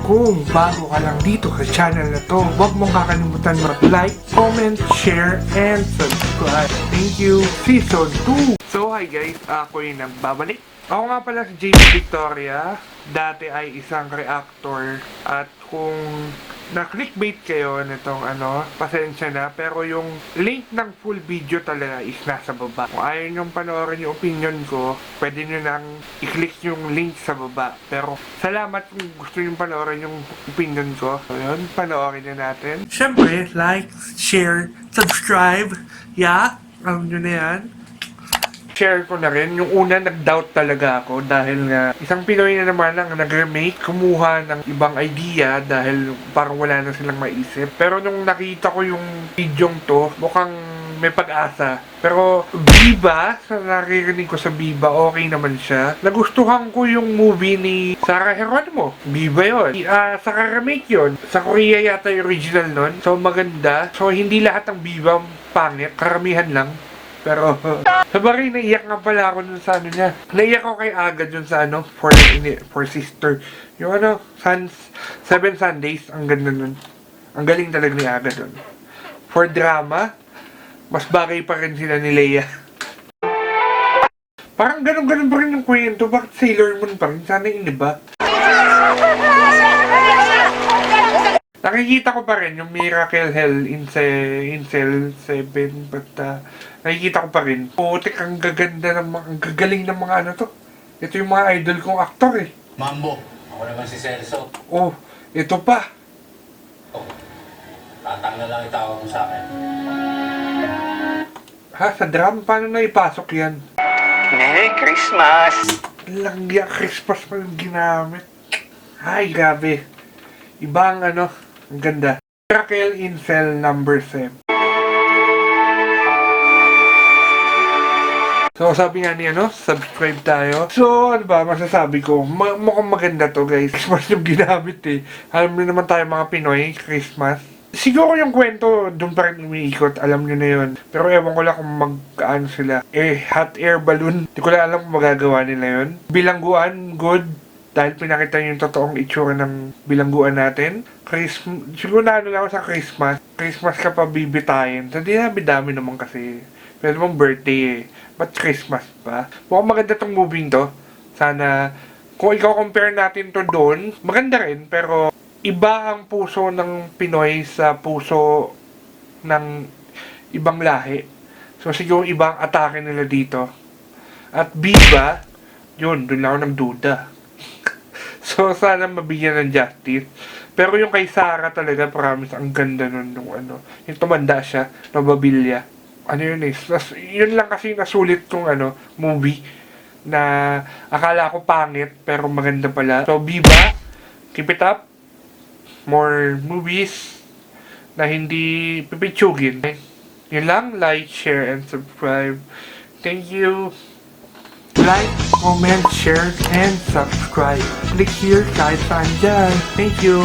kung bago ka lang dito sa channel na to, huwag mong kakalimutan mag-like, comment, share, and subscribe. Thank you, Season 2! So hi guys, ako yung nagbabalik. Ako nga pala si James Victoria. Dati ay isang reactor. At kung na-clickbait kayo nitong pasensya na. Pero yung link ng full video talaga is nasa baba. Kung ayaw nyong panoorin yung opinion ko, pwede nyo nang i-click yung link sa baba. Pero salamat kung gusto nyo panoorin yung opinion ko. So yun, panoorin na natin. Siyempre, like, share, subscribe. Yeah, alam nyo na yan. Share ko na rin. Yung una, nag-doubt talaga ako dahil nga isang Pinoy na naman ang nag-remake, kumuha ng ibang idea dahil parang wala na silang maisip. Pero nung nakita ko yung videong to, mukhang may pag-asa. Pero Viva, sa naririnig ko sa Viva, okay naman siya. Nagustuhan ko yung movie ni Sarah Geronimo. Viva yun. Sa remake yun. Sa Korea yata yung original nun. So maganda. So hindi lahat ng Viva pangit. Karamihan lang. Pero, sabagay, naiyak nga pala ako dun sa niya. Naiyak ako kay Aga dun sa for Sister. Yung Seven Sundays, ang ganda nun. Ang galing talaga ni Aga dun. For drama, mas bagay pa rin sila ni Leia. Parang ganun-ganun pa rin yung kwento. Bakit Sailor Moon pa rin? Sana iniba. Nakikita ko pa rin yung Miracle Hell in Cell 7, but nakikita ko pa rin. Putik, ang gaganda ng ang gagaling ng mga to. Ito yung mga idol kong aktor eh. Mambo, ako naman si Celso. Oh, ito pa. Oh, tatang na lang itawag mo sa akin. Ha, sa drum? Paano na ipasok yan? Merry Christmas! Langya Christmas pa yung ginamit. Ay, grabe. Ibang ang ganda. Miracle in Cell number 7. So, sabi nga ni subscribe tayo. So, ano ba, masasabi ko, mukhang maganda to guys. Christmas yung ginamit eh. Alam niyo naman tayo mga Pinoy, Christmas. Siguro yung kwento, doon pa rin umiikot, alam niyo na yun. Pero ewan ko lang kung mag-ano sila. Hot air balloon. Hindi ko lang alam kung magagawa nila yun. Bilangguan, good. Dahil pinakita niyo yung totoong itsura ng bilangguan natin. Siguro na lang ako sa Christmas. Christmas ka pa bibitayin. So, dinami-dami naman kasi. Pero mong birthday eh. Ba't Christmas pa? Mukhang maganda tong movie to. Sana, kung ikaw compare natin to doon, maganda rin. Pero, iba ang puso ng Pinoy sa puso ng ibang lahi. So, siguro ibang atake nila dito. At Viva, yun, doon lang ako nagduda. So, sana mabigyan ng justice. Pero yung kay Sarah talaga, promise, ang ganda nun, yung tumanda siya, nababilya. Ano yun eh, yun lang kasi nasulit kong movie, na akala ko pangit, pero maganda pala. So, Viva, keep it up. More movies na hindi pipitsugin. Yun lang, like, share, and subscribe. Thank you. Like, comment, share, and subscribe. Click here kahit saan dyan. Thank you.